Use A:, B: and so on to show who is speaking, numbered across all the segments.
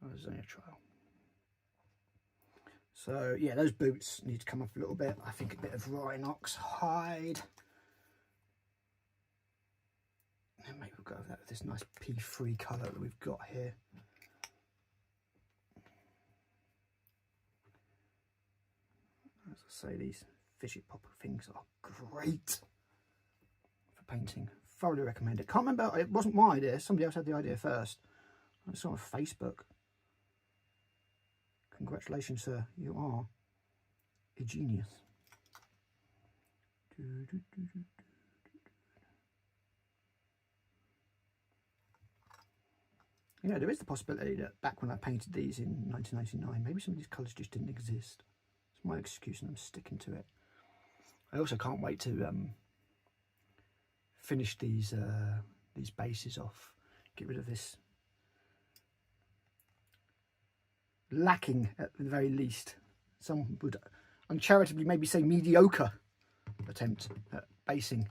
A: There's only a trial. So yeah, those boots need to come off a little bit. I think a bit of Rhinox hide. And maybe we'll go with that with this nice P3 colour that we've got here. As I say, these fidget popper things are great for painting. Thoroughly recommend it. Can't remember, it wasn't my idea. Somebody else had the idea first. I saw on Facebook. Congratulations, sir. You are a genius. You know, there is the possibility that back when I painted these in 1999, maybe some of these colours just didn't exist. It's my excuse and I'm sticking to it. I also can't wait to finish these bases off. Get rid of this lacking, at the very least. Some would uncharitably maybe say mediocre attempt at basing.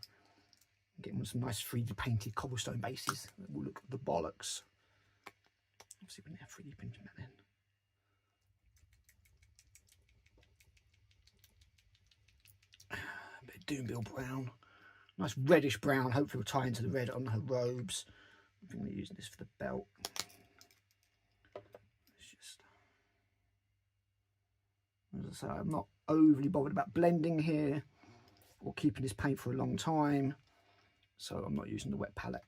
A: Getting some nice 3D painted cobblestone bases that will look the bollocks. Obviously, we didn't have 3D printing back then. A bit of Doombill brown. Nice reddish brown. Hopefully, we'll tie into the red on her robes. I think we're using this for the belt. It's just, as I say, I'm not overly bothered about blending here or keeping this paint for a long time, so I'm not using the wet palette.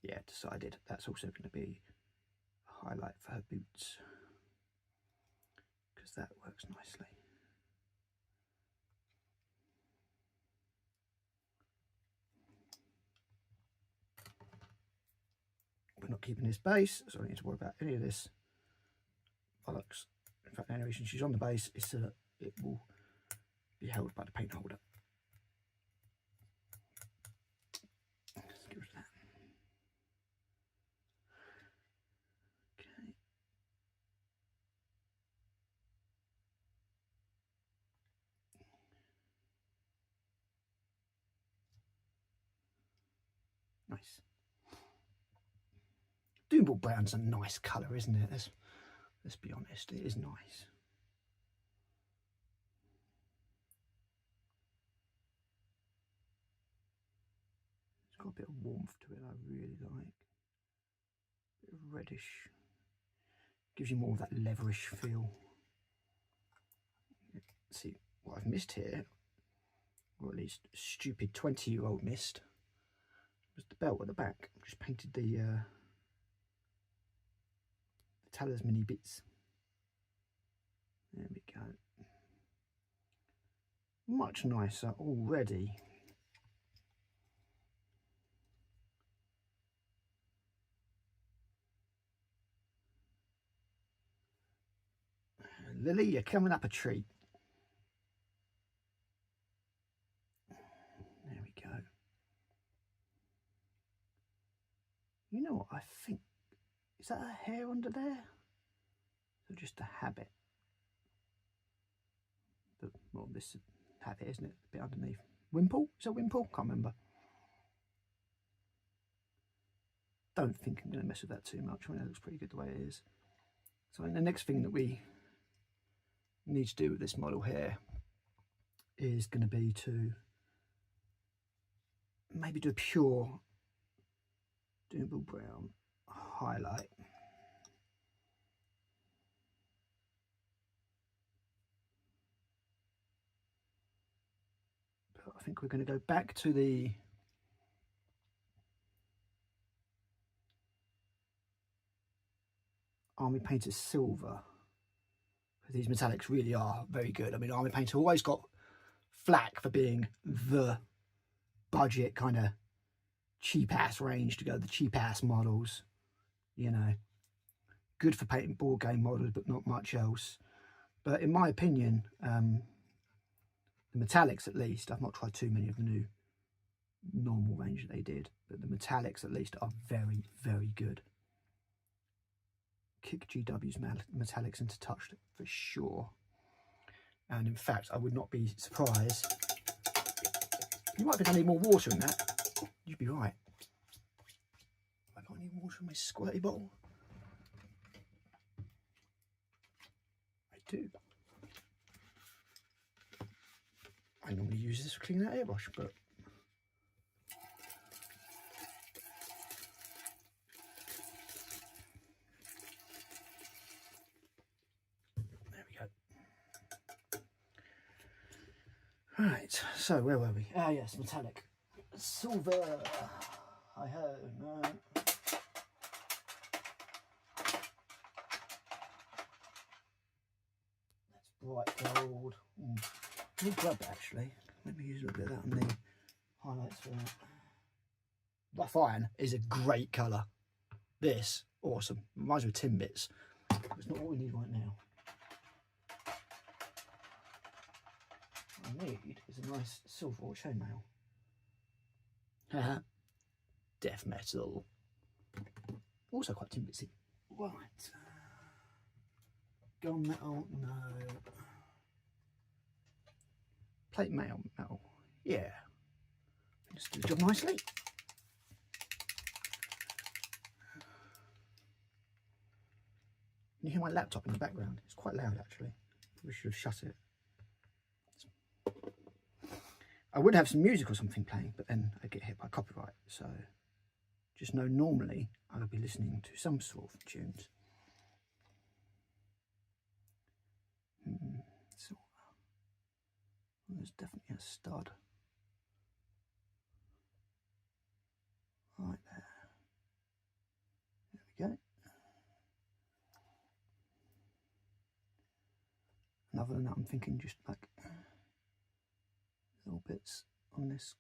A: Yeah, decided that's also going to be a highlight for her boots, because that works nicely. We're not keeping this base, so I don't need to worry about any of this bollocks. In fact, the only reason she's on the base is so that it will be held by the paint holder. Let's get rid of that. Okay. Nice. Doombill brown's a nice colour, isn't it? Let's be honest, it is nice. It's got a bit of warmth to it I really like. A bit of reddish. Gives you more of that leatherish feel. Let's see what I've missed here, or at least stupid 20-year-old missed, was the belt at the back. I've just painted the talisman-y bits. There we go. Much nicer already. Lily, you're coming up a treat. There we go. You know what I think? Is that a hair under there? Or just a habit? Well, this habit, isn't it? A bit underneath. Wimple? Is that wimple? Can't remember. Don't think I'm going to mess with that too much. I mean, it looks pretty good the way it is. So the next thing that we need to do with this model here is going to be to maybe do a pure Doombill brown highlight. But I think we're going to go back to the Army Painter Silver. These metallics really are very good. I mean, Army Painter always got flack for being the budget kind of cheap-ass range to go, the cheap-ass models, you know. Good for painting board game models, but not much else. But in my opinion, the metallics at least, I've not tried too many of the new normal range that they did, but the metallics at least are very, very good. Kick GW's metallics into touch for sure. And in fact, I would not be surprised. You might think I need more water in that. You'd be right. I got any water in my squirty bottle? I do. I normally use this for cleaning that airbrush, but there we go. Right, so where were we? Ah, yes, metallic. Silver. I heard, no. That's bright gold. I need grub actually. Let me use a little bit of that on the highlights for that. Rough iron is a great colour. This, awesome. Reminds me of tin bits. It's not what we need right now. What I need is a nice silver or chainmail. Haha. Death metal. Also quite tin bitsy. Right. Gun metal, no. Plate mail metal, yeah. Just do the job nicely. You hear my laptop in the background. It's quite loud actually. We should have shut it. I would have some music or something playing, but then I get hit by copyright. So just know normally I would be listening to some sort of tunes. So there's definitely a stud. Right there. There we go. And other than that, I'm thinking just like little bits on this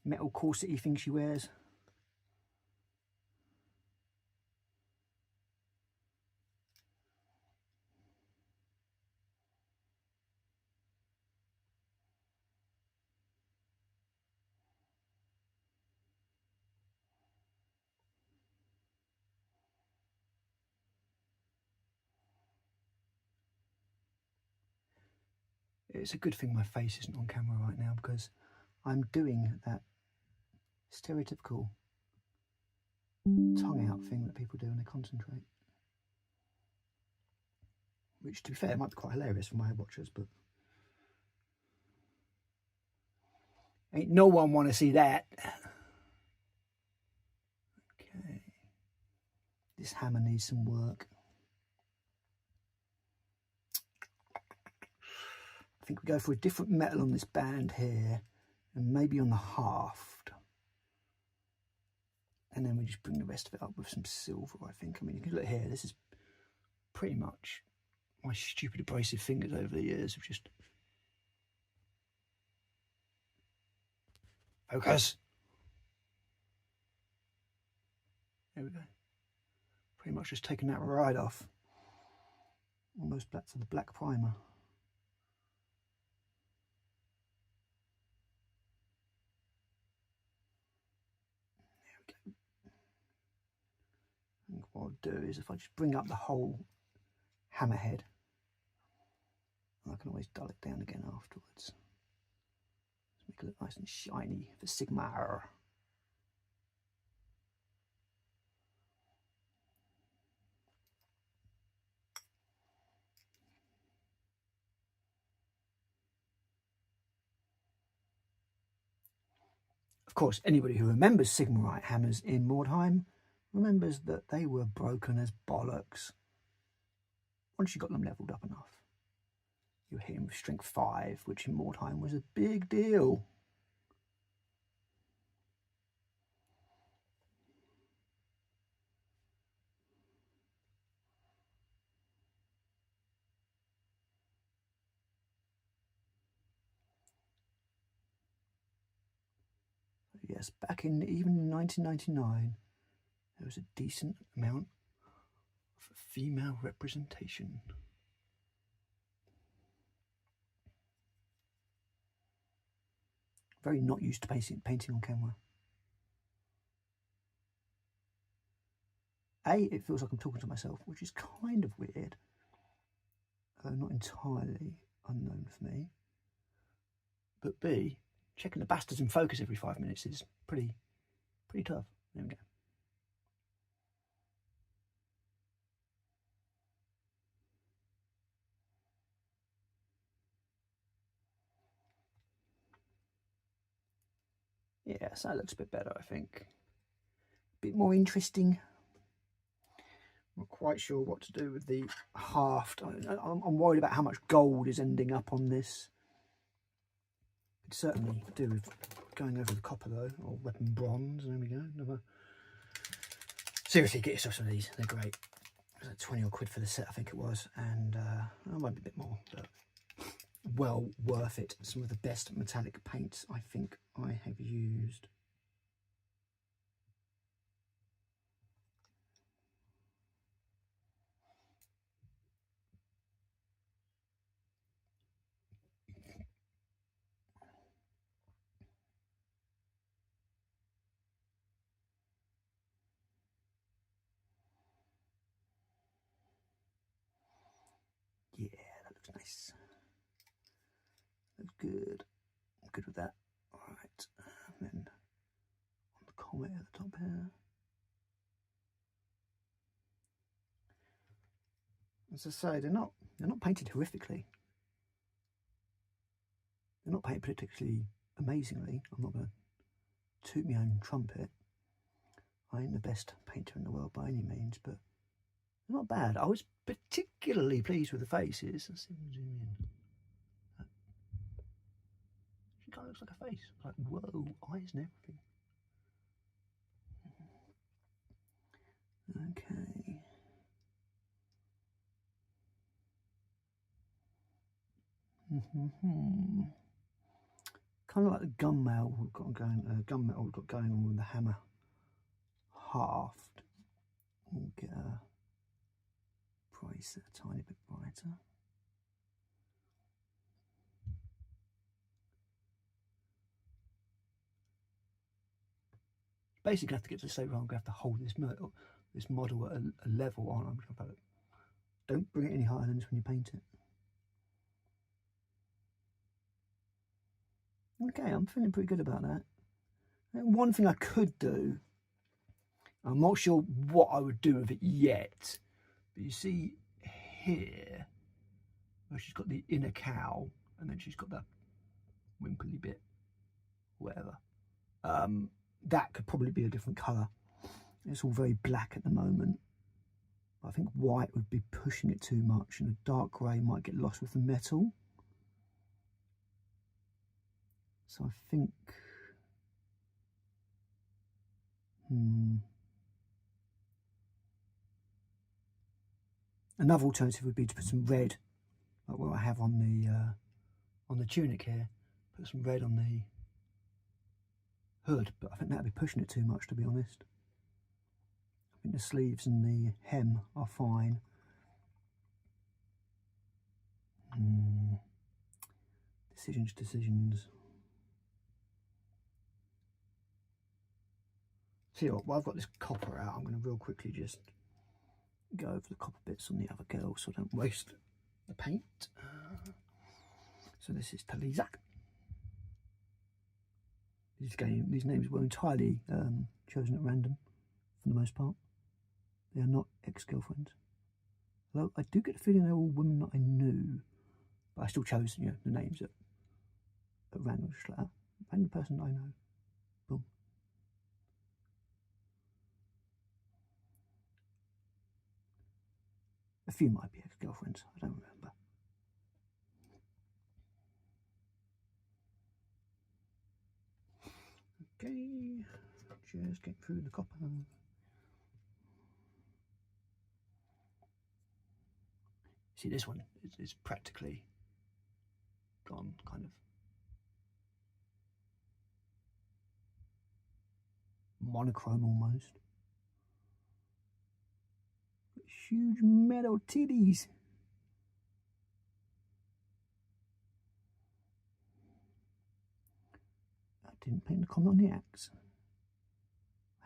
A: metal corset-y thing she wears. It's a good thing my face isn't on camera right now because I'm doing that stereotypical tongue out thing that people do when they concentrate. Which, to be fair, might be quite hilarious for my watchers, but ain't no one want to see that. Okay. This hammer needs some work. I think we go for a different metal on this band here and maybe on the haft. And then we just bring the rest of it up with some silver, I think. I mean, you can look here, this is pretty much my stupid abrasive fingers over the years have just... Focus! There we go. Pretty much just taking that right off. Almost back to the black primer. I think what I'll do is if I just bring up the whole hammerhead, I can always dull it down again afterwards. Just make it look nice and shiny for Sigma. Of course, anybody who remembers Sigmarite hammers in Mordheim remembers that they were broken as bollocks. Once you got them levelled up enough, you were hitting with strength 5, which in Mordheim was a big deal. Yes, back in even 1999, there was a decent amount of female representation. Very not used to painting on camera. A, it feels like I'm talking to myself, which is kind of weird. although not entirely unknown for me. But B, checking the bastards in focus every 5 minutes is pretty tough. There we go. Yeah, so that looks a bit better, I think. A bit more interesting. Not quite sure what to do with the haft. I'm worried about how much gold is ending up on this. Could certainly do with going over the copper though, or weapon bronze. There we go. Another. Seriously, get yourself some of these. They're great. It was like 20 odd quid for the set, I think it was, and it might be a bit more, but well worth it. Some of the best metallic paints I think I have used. Yeah, that looks nice. Looks good. I'm good with that. All right, and then on the comet at the top here. As I say, they're not painted horrifically. They're not painted particularly amazingly. I'm not going to toot my own trumpet. I ain't the best painter in the world by any means, but they're not bad. I was particularly pleased with the faces. Let's see if we zoom in. She kind of looks like a face. Like, whoa, eyes and everything. Okay. Kind of like the gunmetal we've got going on with the hammer haft. We'll get a price a tiny bit brighter. Basically, I have to get to the state where I'm going to have to hold this model at a level on. I'm just going to don't bring it any higher than this when you paint it. Okay, I'm feeling pretty good about that. And one thing I could do, I'm not sure what I would do with it yet, but you see here where she's got the inner cowl and then she's got the wimply bit, whatever. That could probably be a different colour. It's all very black at the moment. I think white would be pushing it too much and a dark grey might get lost with the metal. So I think... Another alternative would be to put some red, like what I have on the tunic here. Put some red on the hood, but I think that'd be pushing it too much, to be honest. I think the sleeves and the hem are fine. Decisions. See what? While I've got this copper out, I'm going to real quickly just go over the copper bits on the other girl so I don't waste the paint. So this is Talisa. These names were entirely chosen at random for the most part. They are not ex-girlfriends. Although I do get the feeling they're all women that I knew, but I still chose the names at random, just like that. Random person I know. Boom. A few might be ex-girlfriends, I don't remember. Okay, just get through the copper. See, this one is practically gone, kind of monochrome almost. Huge metal titties. I didn't paint the comment on the axe.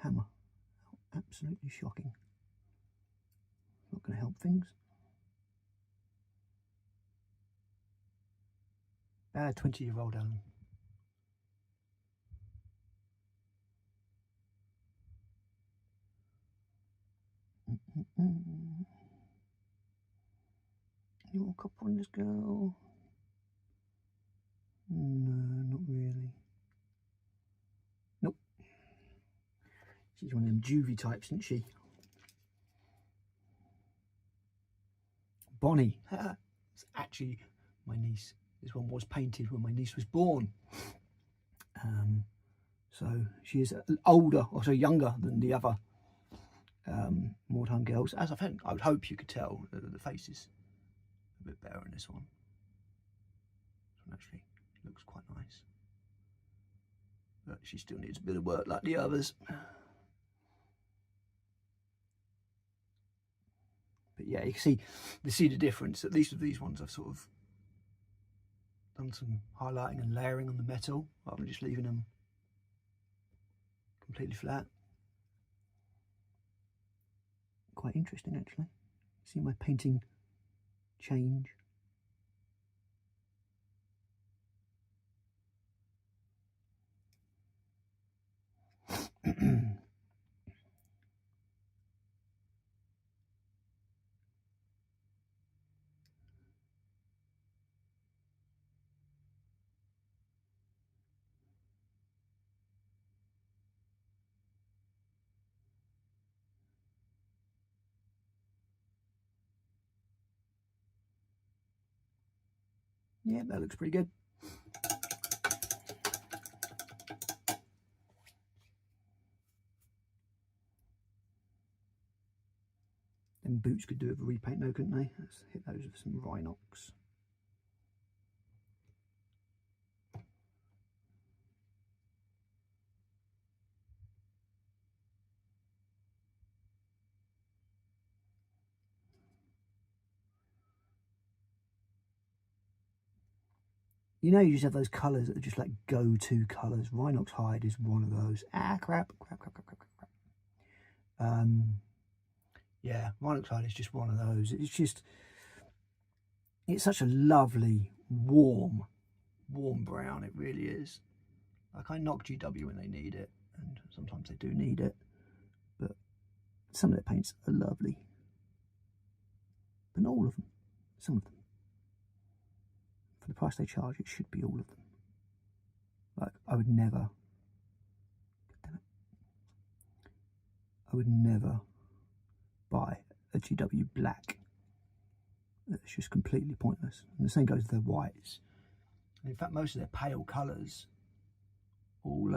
A: Hammer. Absolutely shocking. Not going to help things. 20-year-old Alan. You want a couple on this girl? No, not really. Nope. She's one of them juvie types, isn't she? Bonnie. It's actually my niece. This one was painted when my niece was born. So she is older, or so younger than the other Wartime girls. As I would hope you could tell, the face is a bit better in this one. This one actually looks quite nice. But she still needs a bit of work like the others. But yeah, you can see the difference. At least with these ones, I've sort of done some highlighting and layering on the metal, rather than just leaving them completely flat. Quite interesting, actually. See my painting change. Yeah, that looks pretty good. Them boots could do with a repaint though, couldn't they? Let's hit those with some Rhinox. You know, you just have those colours that are just like go-to colours. Rhinox hide is one of those. Ah, crap. Yeah, Rhinox hide is just one of those. It's such a lovely, warm brown. It really is. Like, I knock GW when they need it, and sometimes they do need it. But some of their paints are lovely. But not all of them. Some of them. For the price they charge, it should be all of them. Like, I would never buy a GW black. It's just completely pointless. And the same goes with their whites. And in fact, most of their pale colours all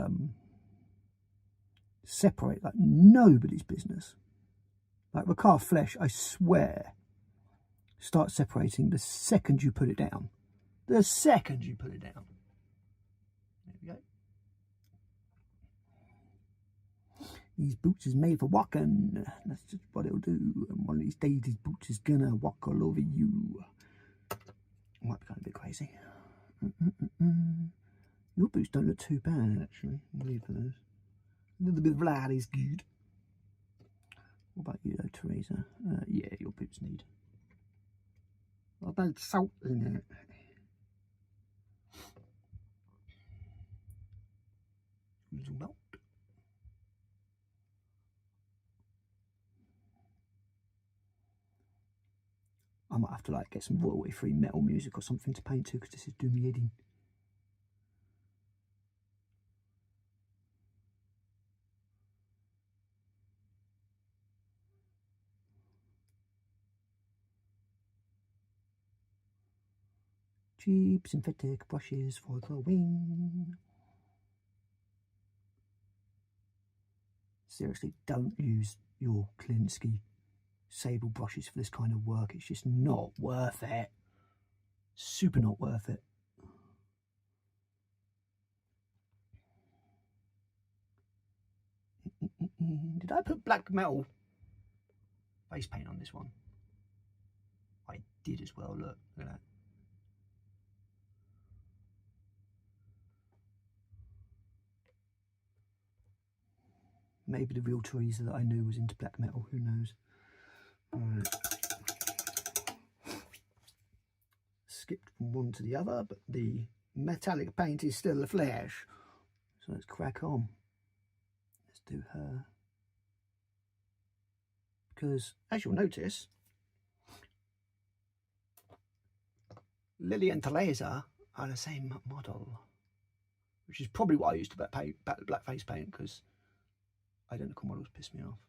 A: separate like nobody's business. Like Ricard Flesh, I swear, starts separating the second you put it down. The second you put it down. There we go. These boots is made for walking. That's just what it'll do. And one of these days, these boots is gonna walk all over you. Might be kind of a bit crazy. Your boots don't look too bad, actually. I'll leave those. A little bit of lad is good. What about you, though, Teresa? Yeah, your boots need a bit of salt in it. Little melt. I might have to like get some royalty-free metal music or something to paint to, because this is doing me head in. Cheap synthetic brushes for the wing. Seriously, don't use your Klinsky sable brushes for this kind of work. It's just not worth it. Super not worth it. Did I put black metal face paint on this one? I did as well, look at that. Maybe the real Teresa that I knew was into black metal, who knows. Alright. Skipped from one to the other, but the metallic paint is still the flesh. So let's crack on. Let's do her. Because, as you'll notice, Lily and Teresa are the same model, which is probably why I used to paint black face paint, because identical models piss me off.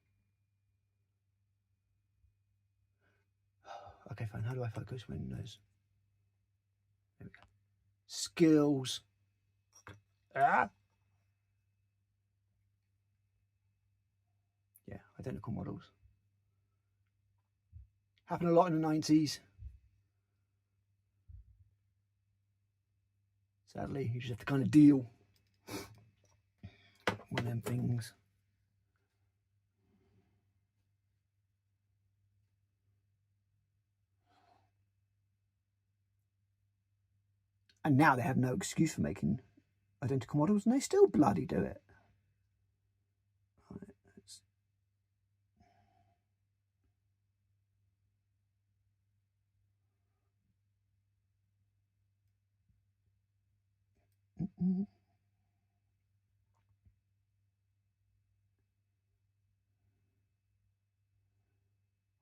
A: Okay, fine. How do I focus when there's... There we go. Skills. Ah! Yeah, identical models. Happened a lot in the 90s. Sadly, you just have to kind of deal with them things. And now they have no excuse for making identical models, and they still bloody do it. Right, let's...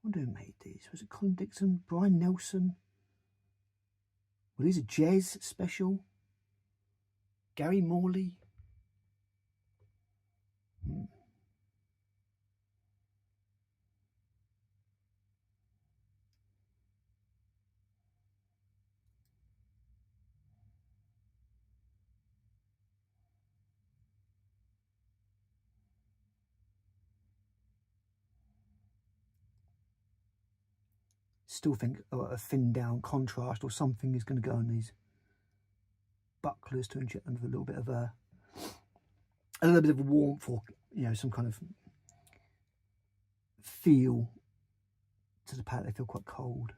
A: Wonder who made these? Was it Colin Dixon? Brian Nelson? Well, these are Jez special. Gary Morley. Still think a thin down contrast or something is going to go on these bucklers to inject them with a little bit of warmth, or some kind of feel to the palette. They feel quite cold.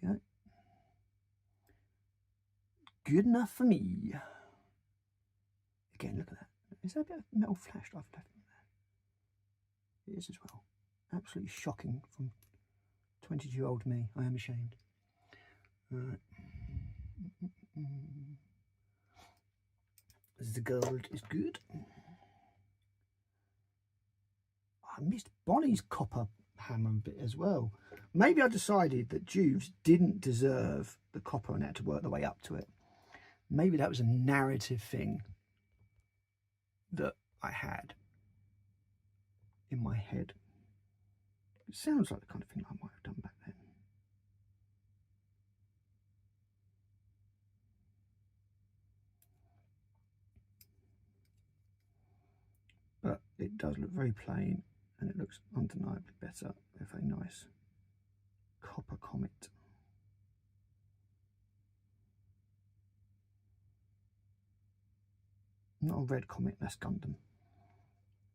A: There we go. Good enough for me. Again, look at that. Is that a bit of metal flash I've left in there? It is as well. Absolutely shocking from 22-year-old me. I am ashamed. Right. The gold is good. I missed Bonnie's copper hammer a bit as well. Maybe I decided that Juves didn't deserve the copper and had to work the way up to it. Maybe that was a narrative thing that I had in my head. It sounds like the kind of thing I might have done back then. But it does look very plain, and it looks undeniably better with a nice copper comet. Not a red comet, that's Gundam.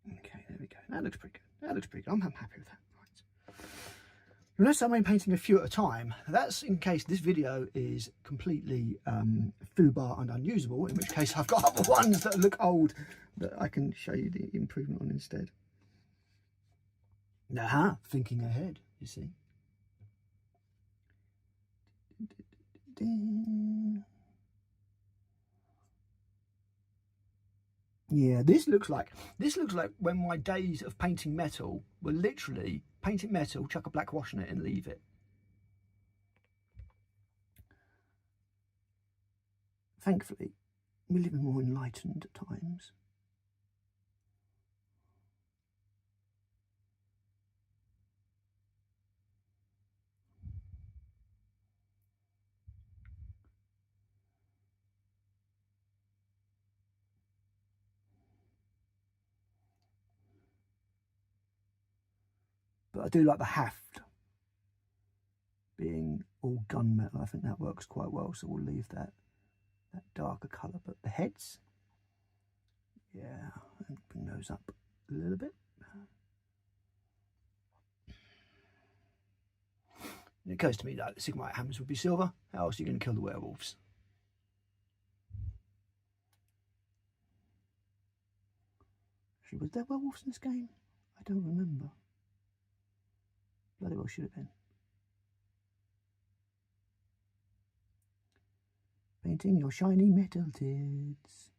A: Okay, there we go. That looks pretty good. That looks pretty good. I'm happy with that. Right. Unless I'm only painting a few at a time, that's in case this video is completely foobar and unusable, in which case I've got other ones that look old that I can show you the improvement on instead. Aha, thinking ahead, you see. Yeah, this looks like when my days of painting metal were literally paint it metal, chuck a black wash on it and leave it. Thankfully, we live in more enlightened times. But I do like the haft being all gunmetal. I think that works quite well, so we'll leave that darker colour. But the heads, yeah, and bring those up a little bit. And it occurs to me that the Sigmarite hammers would be silver. How else are you going to kill the werewolves? Actually, was there werewolves in this game? I don't remember. Bloody well should have been. Painting your shiny metal tits.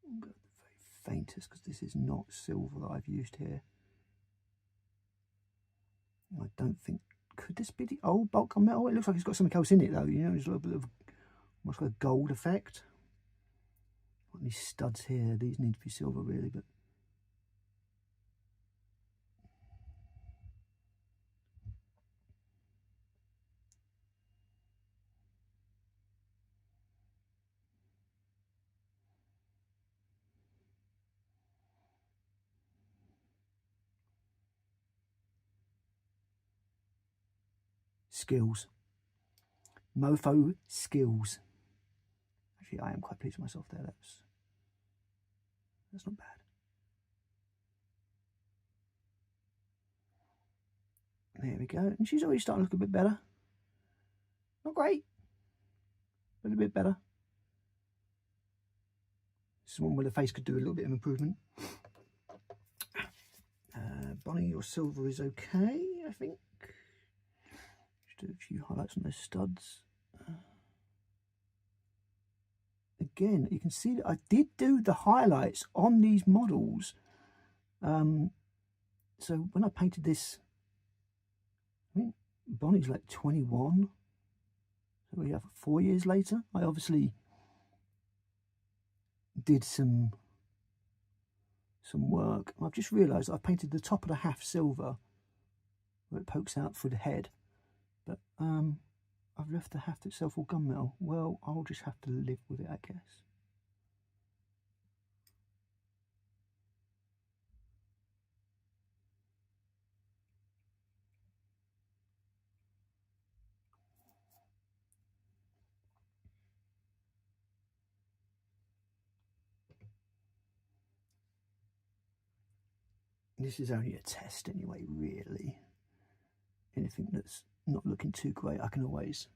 A: I'm going to the very faintest because this is not silver that I've used here. I don't think, could this be the old bulk metal? It looks like it's got something else in it though, you know, there's a little bit of almost like a gold effect. Got these studs here, these need to be silver really, but skills. Mofo skills. Actually, I am quite pleased with myself there. That's not bad. There we go. And she's already starting to look a bit better. Not great, but a bit better. This is one where the face could do a little bit of improvement. Bonnie, your silver is okay, I think. Just do a few highlights on those studs. Again, you can see that I did do the highlights on these models. So when I painted this, I think Bonnie's like 21. So we have 4 years later. I obviously did some work. I've just realised I've painted the top of the half silver where it pokes out through the head, but I've left the haft itself all gunmetal. Well, I'll just have to live with it, I guess. This is only a test anyway, really. Anything that's not looking too great, I can always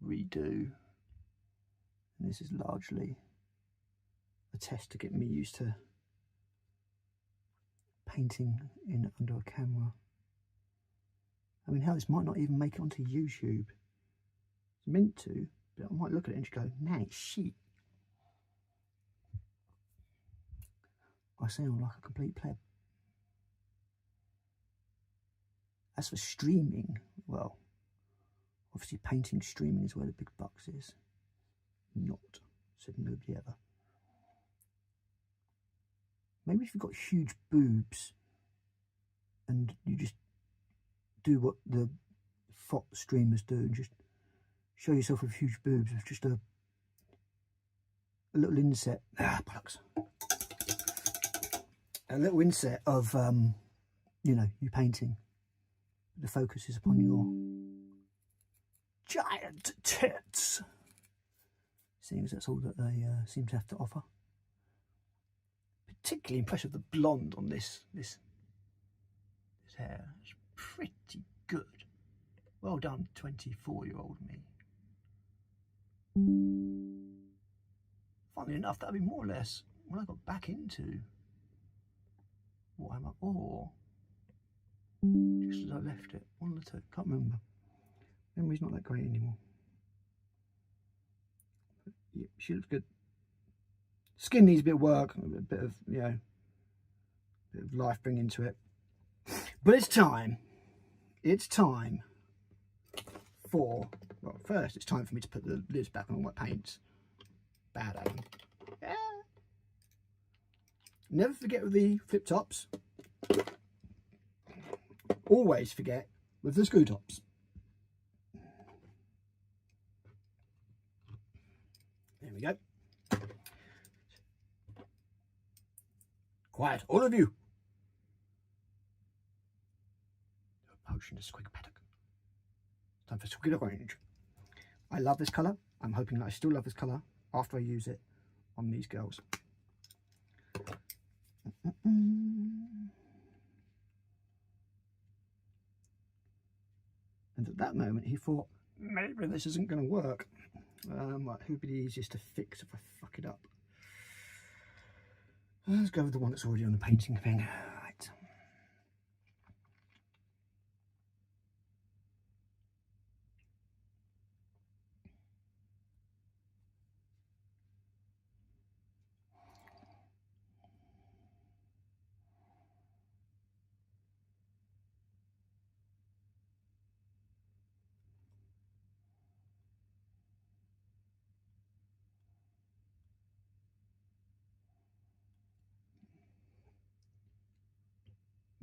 A: redo. And this is largely a test to get me used to painting in under a camera. I mean, hell, this might not even make it onto YouTube. It's meant to, but I might look at it and just go, nah, shit. I sound like a complete pleb. As for streaming, well, obviously painting streaming is where the big bucks is. Not, said nobody ever. Maybe if you've got huge boobs and you just do what the FOT streamers do and just show yourself with huge boobs with just a little inset. Bollocks. A little inset of, you know, you painting. The focus is upon your giant tits. Seeing as that's all that they seem to have to offer. Particularly impressed with the blonde on this hair. It's pretty good. Well done, 24-year-old me. Funnily enough, that'd be more or less when I got back into what I'm at, or just as I left it, one of the two, can't remember. Memory's not that great anymore. But yeah, she looks good. Skin needs a bit of work, a bit of, you know, a bit of life bring into it. But it's time. It's time for, well, first it's time for me to put the lids back on all my paints. Bad at them. Yeah. Never forget with the flip tops. Always forget with the screw tops. There we go. Quiet, all of you. A potion to squig paddock. Time for squig orange. I love this colour. I'm hoping that I still love this colour after I use it on these girls. And at that moment he thought, maybe this isn't going to work. Right, who'd be the easiest to fix if I fuck it up? Let's go with the one that's already on the painting thing. Right.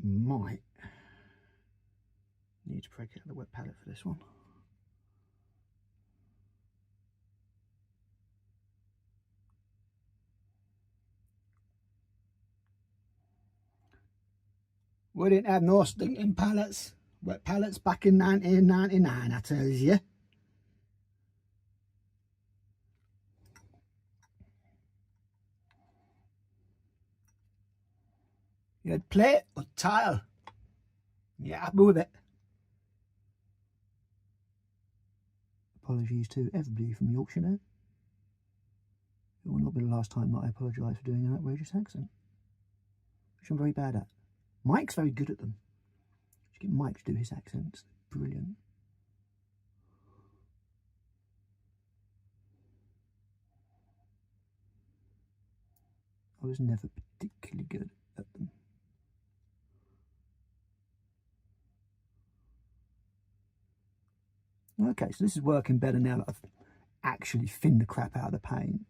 A: Might need to break out the wet palette for this one. We didn't have no stinking palettes, wet palettes back in 1999, I tell you. You had plate or tile. Yeah, happy with it. Apologies to everybody from Yorkshire now. It will not be the last time that I apologise for doing an outrageous accent, which I'm very bad at. Mike's very good at them. Just get Mike to do his accents. Brilliant. I was never particularly good at them. Okay, so this is working better now that I've actually thinned the crap out of the paint.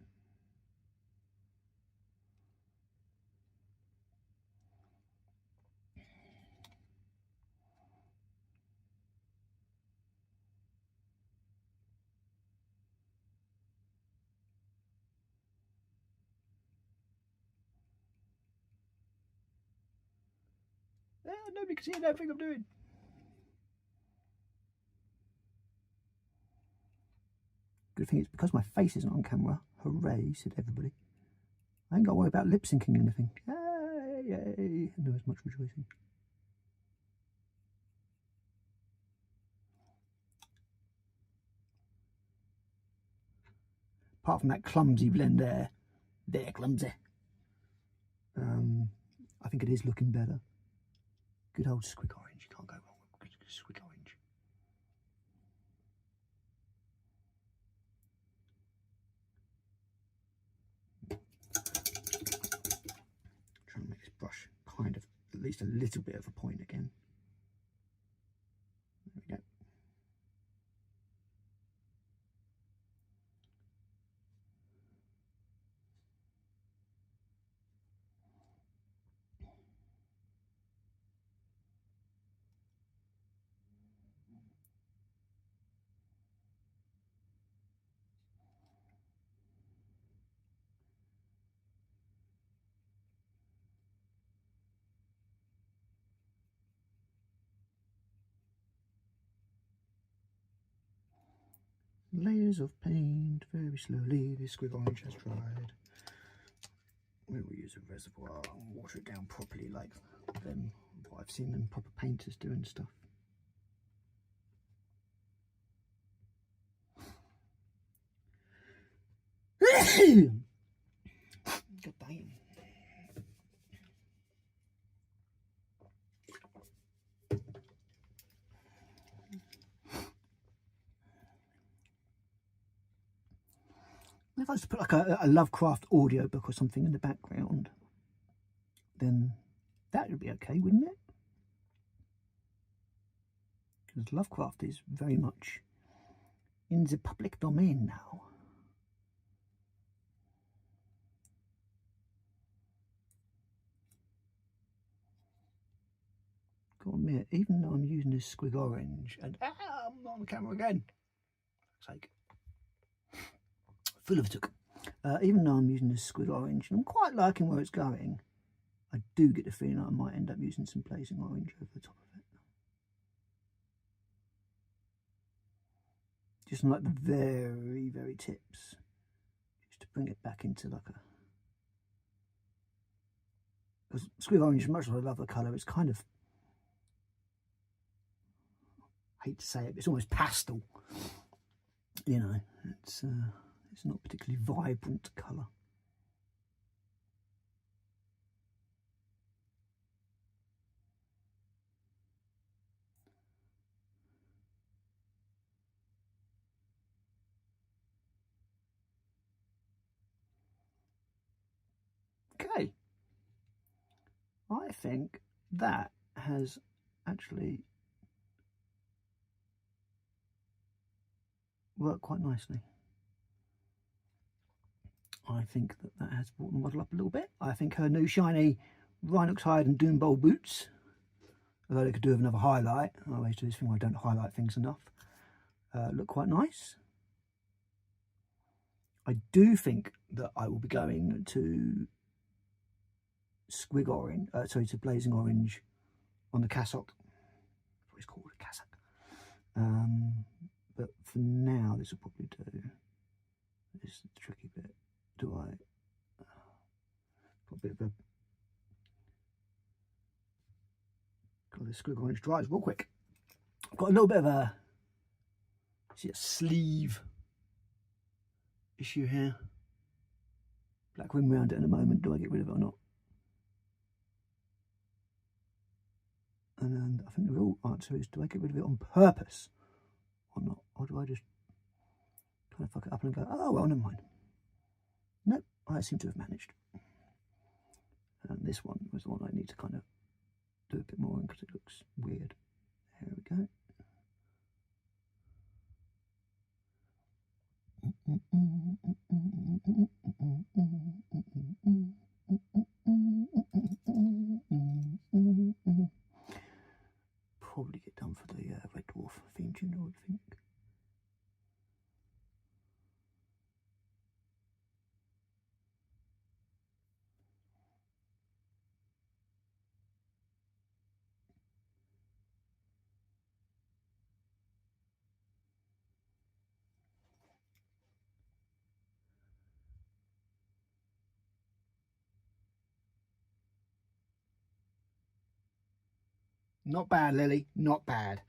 A: Yeah, nobody can see anything I'm doing. Good thing it's because my face isn't on camera. Hooray, said everybody. I ain't got to worry about lip syncing anything. Yay, yay. No, as much rejoicing. Apart from that clumsy blend there. They're clumsy. I think it is looking better. Good old squig orange. You can't go wrong with good squig orange. Trying to make this brush kind of at least a little bit of a point again. There we go. Layers of paint, very slowly. This squig orange has dried. We will use a reservoir and water it down properly, like them. What I've seen them proper painters doing stuff. God damn. If I just put like a Lovecraft audiobook or something in the background, then that would be okay, wouldn't it? Because Lovecraft is very much in the public domain now. Gotta admit, even though I'm using this squig orange, and I'm on the camera again. Sake. Full of took. Even though I'm using this squid orange and I'm quite liking where it's going, I do get the feeling I might end up using some blazing orange over the top of it. Just like the very, very tips, just to bring it back into like a because Squid Orange, as much as I love the colour, it's kind of, I hate to say it, but it's almost pastel. You know, it's not particularly vibrant colour. Okay, I think that has actually worked quite nicely. I think that has brought the model up a little bit. I think her new shiny Rhinox hide and Doombowl boots, although they could do with another highlight, I always do this thing where I don't highlight things enough, look quite nice. I do think that I will be going to Squig Orange, to Blazing Orange on the cassock. That's what it's called, a cassock. But for now, this will probably do. This is the tricky bit. Do I? Got a bit of a. Got this Squig Orange dries real quick. I've got a little bit of a. See a sleeve issue here. Black ring round it in a moment. Do I get rid of it or not? And I think the real answer is, do I get rid of it on purpose or not? Or do I just kind of fuck it up and go, oh, well, never mind. Nope, I seem to have managed. And this one was the one I need to kind of do a bit more in because it looks weird. There we go. Probably get done for the Red Dwarf theme tune, I would think. Not bad, Lily, not bad.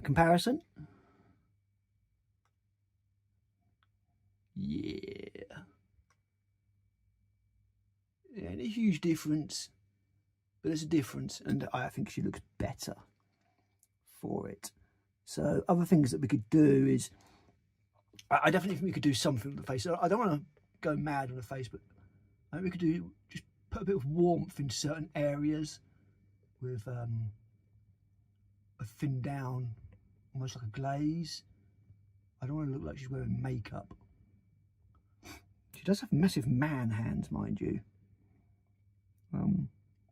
A: Comparison? Yeah. Yeah, a huge difference, but there's a difference, and I think she looks better for it. So other things that we could do is, I definitely think we could do something with the face. I don't want to go mad on the face, but I think we could do, just put a bit of warmth in certain areas with a thin down, almost like a glaze. I don't want to look like she's wearing makeup. She does have massive man hands, mind you,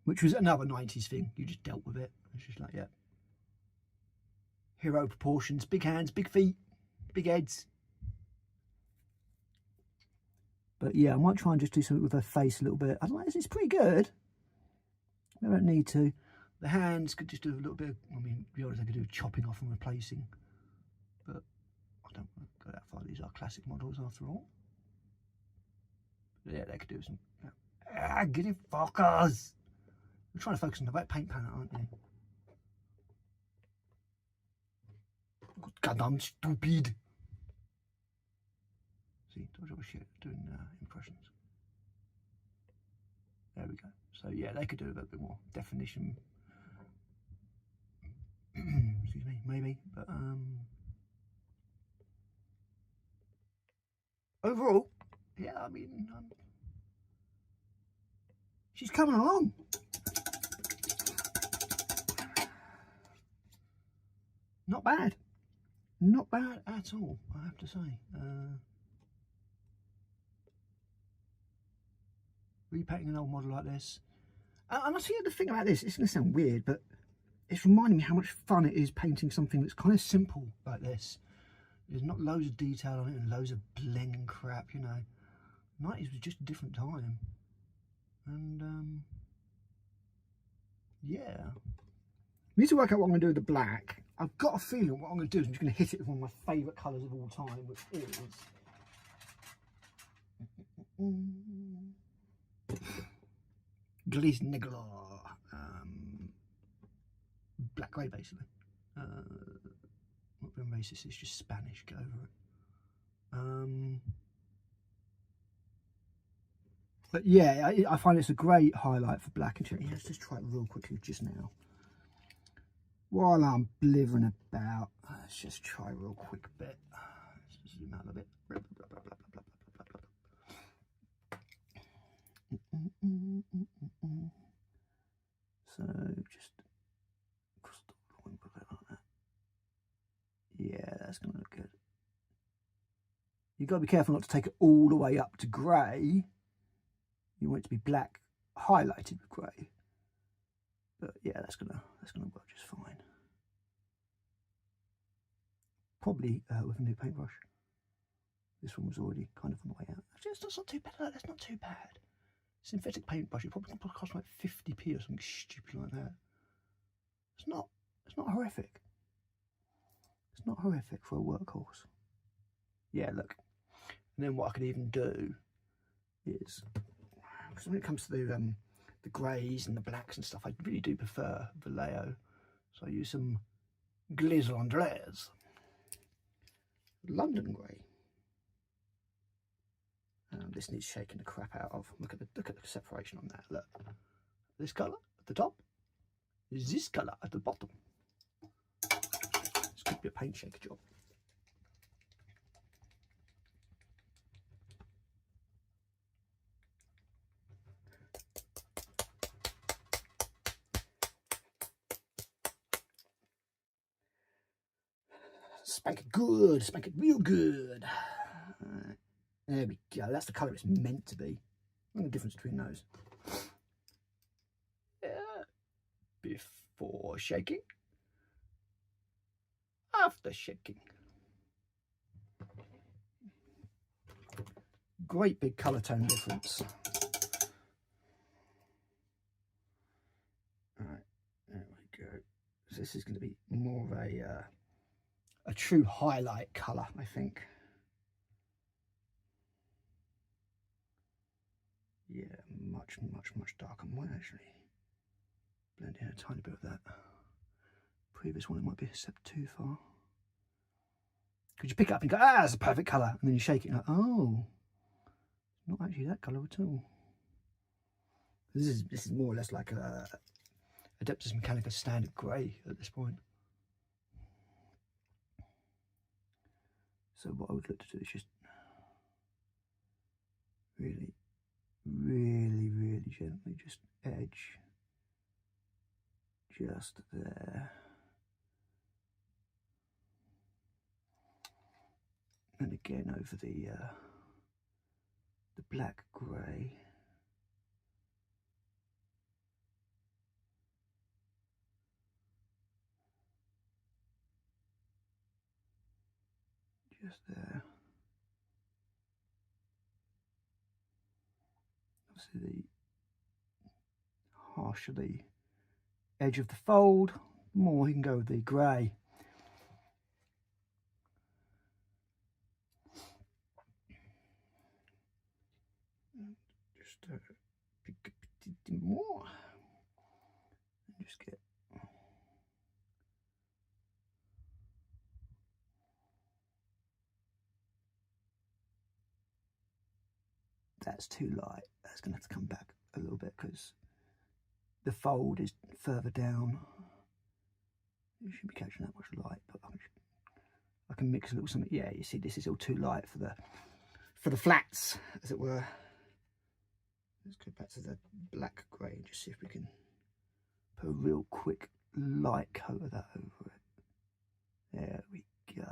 A: which was another 90s thing. You just dealt with it. It's just like, yeah, hero proportions, big hands, big feet, big heads. But yeah, I might try and just do something with her face a little bit. I don't know, it's pretty good. I don't need to. The hands could just do a little bit of, I mean, to be honest, I could do chopping off and replacing, but I don't want to go that far. These are classic models after all. But yeah, they could do some. Get it, fuckers! We're trying to focus on the wet paint palette, aren't you? Goddamn stupid! See, told you I was shit doing impressions. There we go. So yeah, they could do a little bit more definition. Excuse me, maybe, but overall, yeah, I mean, she's coming along. Not bad. Not bad at all, I have to say. Repainting an old model like this. And I see the thing about this, it's going to sound weird, but it's reminding me how much fun it is painting something that's kind of simple like this. There's not loads of detail on it and loads of bling and crap, you know. 90s was just a different time. And, yeah. I need to work out what I'm going to do with the black. I've got a feeling what I'm going to do is I'm just going to hit it with one of my favourite colours of all time, which is... Glis Negro, black grey basically. Not being racist, it's just Spanish, get over it. But yeah, I find it's a great highlight for black and cherry. Let's just try it real quickly just now. While I'm blithering about, let's just try a real quick bit. Let's zoom out a bit. So just across the line, put it like that. Yeah, that's going to look good. You've got to be careful not to take it all the way up to grey. You want it to be black highlighted with grey. But yeah, that's gonna work just fine. Probably with a new paintbrush. This one was already kind of on the way out. Actually, that's not too bad. That's not too bad. Synthetic paintbrush, it probably cost like 50p or something stupid like that. It's not horrific. It's not horrific for a workhorse. Yeah, look. And then what I could even do is, because when it comes to the greys and the blacks and stuff, I really do prefer Vallejo. So I use some Glis Landres, London grey. This needs shaking the crap out of. Look at the separation on that. Look, this colour at the top is this colour at the bottom. This could be a paint shaker job. Spank it good, spank it real good. There we go, that's the colour it's meant to be. What's the difference between those? Before shaking, after shaking. Great big colour tone difference. Alright, there we go. So this is going to be more of a true highlight colour, I think. Yeah, much darker. I might actually blend in a tiny bit of that. Previous one, it might be a step too far. Could you pick it up and go, ah, that's a perfect colour, and then you shake it and like, oh, not actually that colour at all. This is more or less like a Adeptus Mechanica standard grey at this point. So what I would look to do is just really gently just edge just there, and again over the black grey. Just there. Obviously, the harsher the edge of the fold, the more you can go with the grey. Just pick a bit more. And just get. That's too light. That's going to have to come back a little bit because the fold is further down. You shouldn't be catching that much light, but I can mix a little something. Yeah, you see, this is all too light for the flats, as it were. Let's go back to the black grey and just see if we can put a real quick light coat of that over it. There we go.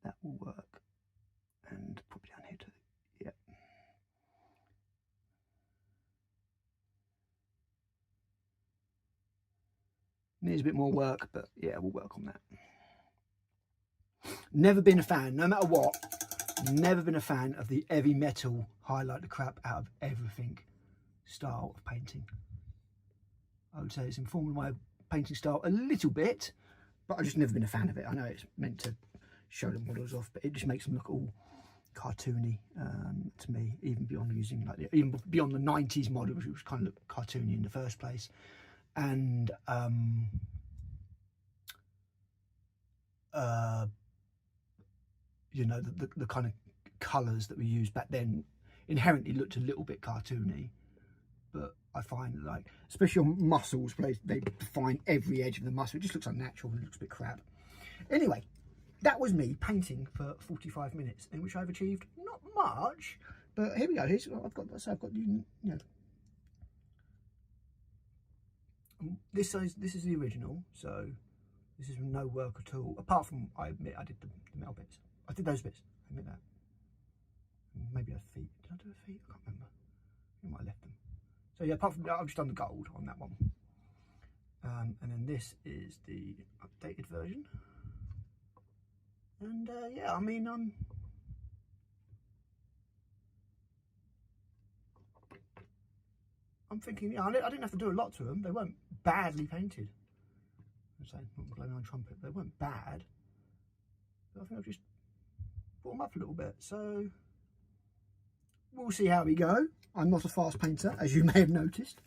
A: That will work. And probably down here too. Yep. Needs a bit more work, but yeah, we'll work on that. Never been a fan, no matter what, never been a fan of the heavy metal highlight the crap out of everything style of painting. I would say it's informed my painting style a little bit, but I've just never been a fan of it. I know it's meant to show the models off, but it just makes them look all cartoony to me, even beyond using even beyond the 90s model, which was kind of looked cartoony in the first place. And you know, the kind of colours that we used back then inherently looked a little bit cartoony, but I find like, especially on muscles, where they define every edge of the muscle, it just looks unnatural and looks a bit crap. Anyway, that was me painting for 45 minutes, in which I've achieved not much, but here we go. Here's I've got you know, this is the original, so this is no work at all, apart from, I admit, I did the metal bits. I did those bits, I admit that. Maybe a feet. Did I do a feet? I can't remember. I might have left them. So yeah, apart from that, I've just done the gold on that one. And then this is the updated version. And yeah, I mean, I'm thinking, yeah, I didn't have to do a lot to them. They weren't badly painted. I'm saying, not blowing on trumpet, they weren't bad. But I think I've just brought them up a little bit. So we'll see how we go. I'm not a fast painter, as you may have noticed.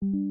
B: you.